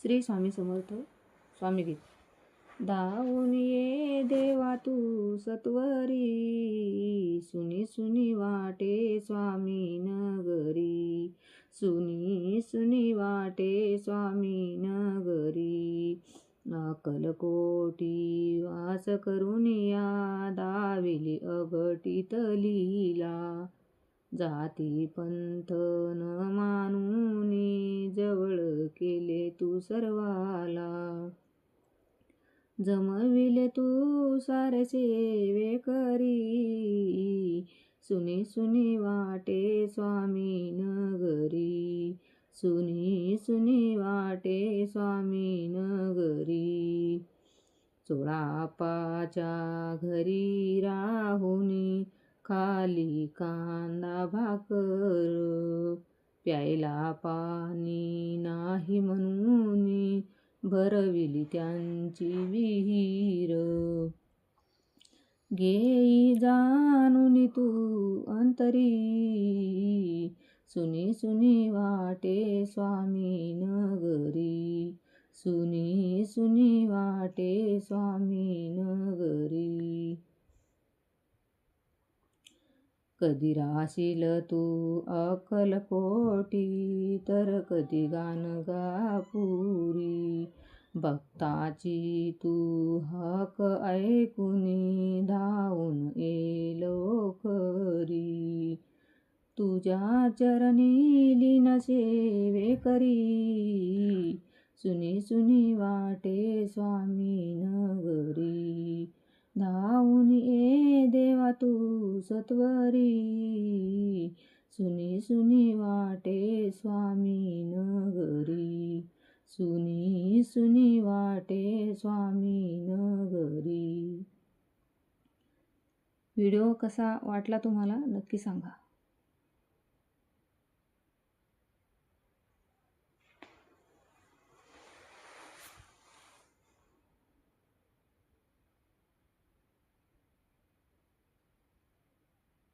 श्री स्वामी समर्थ. स्वामी गीत. धावून ये देवा तू सत्वरी, सुनी सुनी वाटे स्वामी नगरी, सुनी सुनी वाटे स्वामी नगरी. अक्कलकोटी वास करून या दाविली अघटित लीला, जाती पंथ न मानूनी जवळ केले तू सर्वाला. जमविले तू सारे सेवे करी, सुनी सुनी वाटे स्वामी नगरी, सुनी सुनी वाटे स्वामी नगरी. चोळापाच्या घरी राहुनी खाली कांदा भाकर, प्यायला पाणी नाही म्हणून भरविली त्यांची विहीर. घेई जाणून तू अंतरी, सुनी सुनी वाटे स्वामी नगरी, सुनी सुनी वाटे स्वामी नगरी. कधी राशील तू अक्कलकोटी, तर कधी गान गापुरी. भक्ताची तू हाक ऐकुनी धावून येलो खरी. तुझ्या चरणी लीन सेवे करी, सुनी सुनी वाटे स्वामी नगरी. धावून ये देवा तू सत्वरी, सुनी सुनी वाटे स्वामी नगरी, सुनी सुनी वाटे स्वामी नगरी. व्हिडिओ कसा वाटला तुम्हाला नक्की सांगा.